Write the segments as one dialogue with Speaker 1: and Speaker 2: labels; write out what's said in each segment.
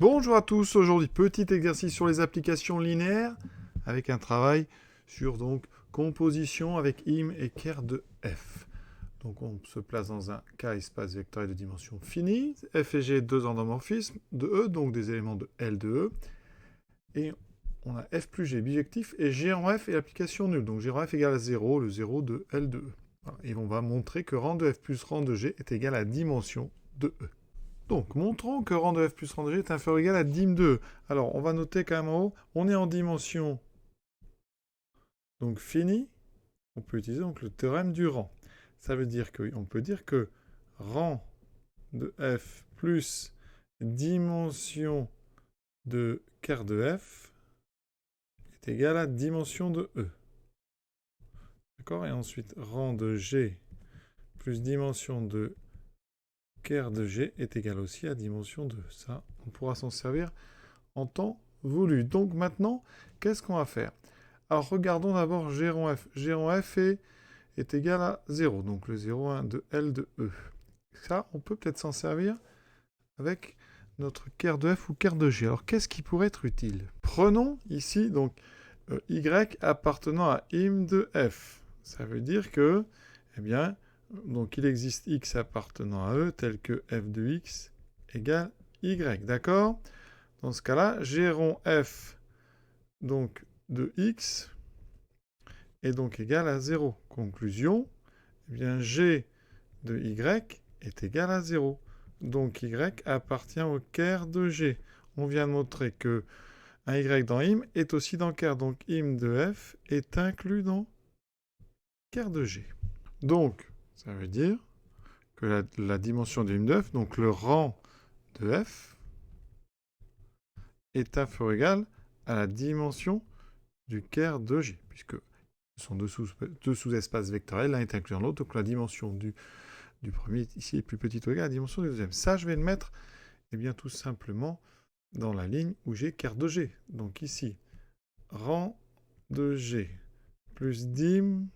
Speaker 1: Bonjour à tous, aujourd'hui petit exercice sur les applications linéaires avec un travail sur donc composition avec im et ker de f. Donc on se place dans un K espace vectoriel de dimension finie, f et g deux endomorphismes de E, donc des éléments de L de E, et on a f plus g bijectif et g en f est l'application nulle, donc g en f égale à 0, le 0 de L de E. Voilà. Et on va montrer que rang de f plus rang de g est égal à dimension de E. Donc, montrons que rang de f plus rang de g est inférieur ou égal à dim de E. Alors, on va noter quand même en haut, on est en dimension donc finie. On peut utiliser donc le théorème du rang. Ça veut dire qu'on peut dire que rang de f plus dimension de ker de f est égal à dimension de E. D'accord? Et ensuite, rang de g plus dimension de ker de g est égal aussi à dimension de E. Ça, on pourra s'en servir en temps voulu. Donc maintenant, qu'est-ce qu'on va faire? Alors regardons d'abord g rond f. G rond f est égal à 0, donc le 0,1 de L de E. Ça, on peut peut-être s'en servir avec notre ker de f ou ker de g. Alors qu'est-ce qui pourrait être utile? Prenons ici donc y appartenant à im de f. Ça veut dire que, eh bien, donc il existe x appartenant à E tel que f de x égale y, d'accord? Dans ce cas-là, g rond f donc de x est donc égal à 0. Conclusion, eh bien g de y est égal à 0. Donc y appartient au ker de g. On vient de montrer que un y dans im est aussi dans ker. Donc im de f est inclus dans ker de g. Donc, ça veut dire que la dimension de im de f, donc le rang de f, est inférieur ou égal à la dimension du ker de g, puisque ce sont deux sous-espaces vectoriels, l'un est inclus dans l'autre, donc la dimension du premier ici est plus petite ou égale à la dimension du deuxième. Ça, je vais le mettre bien, tout simplement dans la ligne où j'ai ker de g. Donc ici, rang de g plus dim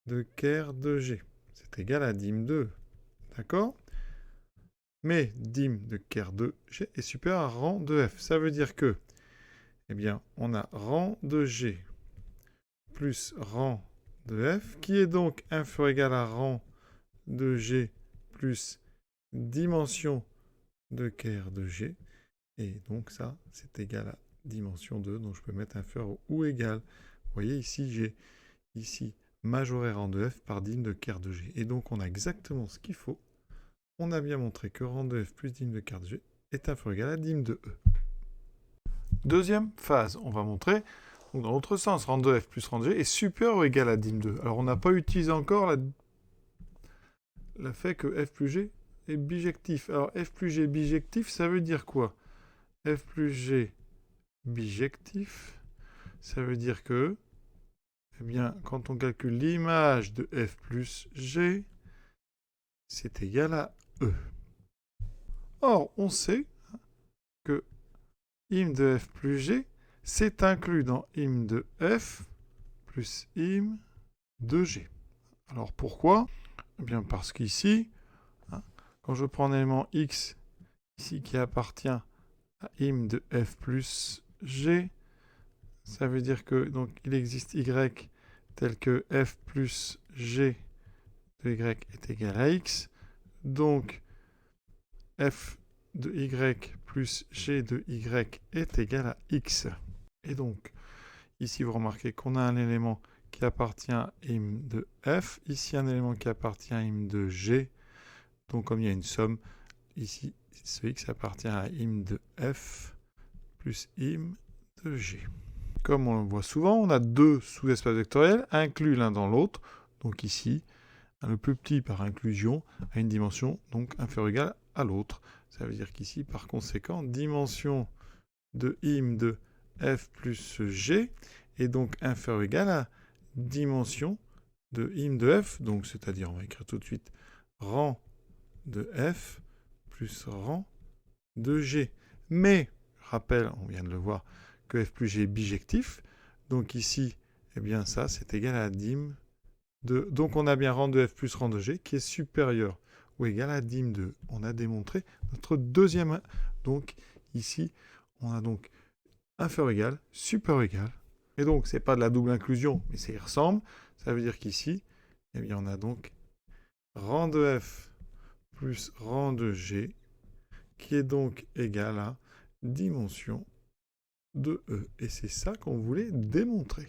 Speaker 1: de ker de g, c'est égal à dim de E. D'accord? Mais dim de ker de g est supérieur à rang de f. Ça veut dire que, eh bien, on a rang de g plus rang de f, qui est donc inférieur ou égal à rang de g plus dimension de ker de g. Et donc ça, c'est égal à dimension 2, donc je peux mettre inférieur ou égal. Vous voyez, ici, j'ai ici majoré rang de f par dim de ker de g. Et donc, on a exactement ce qu'il faut. On a bien montré que rang de f plus dim de ker de g est inférieur ou égal à dim de E. Deuxième phase, on va montrer, donc dans l'autre sens, rang de f plus rang de g est supérieur ou égal à dim de E. Alors, on n'a pas utilisé encore le fait que f plus g est bijectif. Alors, f plus g bijectif, ça veut dire quoi? F plus g bijectif, ça veut dire que, eh bien, quand on calcule l'image de f plus g, c'est égal à E. Or, on sait que im de f plus g, c'est inclus dans im de f plus im de g. Alors pourquoi? Eh bien parce qu'ici, quand je prends un élément x ici qui appartient à im de f plus g, ça veut dire que donc il existe y tel que f plus g de y est égal à x. Donc f de y plus g de y est égal à x. Et donc, ici, vous remarquez qu'on a un élément qui appartient à im de f, ici un élément qui appartient à im de g. Donc, comme il y a une somme, ici, ce x appartient à im de f plus im de g. Comme on le voit souvent, on a deux sous-espaces vectoriels inclus l'un dans l'autre. Donc ici, le plus petit par inclusion a une dimension donc inférieure ou égale à l'autre. Ça veut dire qu'ici, par conséquent, dimension de im de f plus g est donc inférieure ou égale à dimension de im de f, donc c'est-à-dire, on va écrire tout de suite, rang de f plus rang de g. Mais, rappel, on vient de le voir, que f plus g est bijectif, donc ici, eh bien ça, c'est égal à dim de... Donc on a bien rang de f plus rang de g qui est supérieur ou égal à dim de... On a démontré notre deuxième... Donc ici, on a donc inférieur égal, supérieur égal. Et donc, c'est pas de la double inclusion, mais ça y ressemble. Ça veut dire qu'ici, eh bien, on a donc rang de f plus rang de g, qui est donc égal à dimension de E. Et c'est ça qu'on voulait démontrer.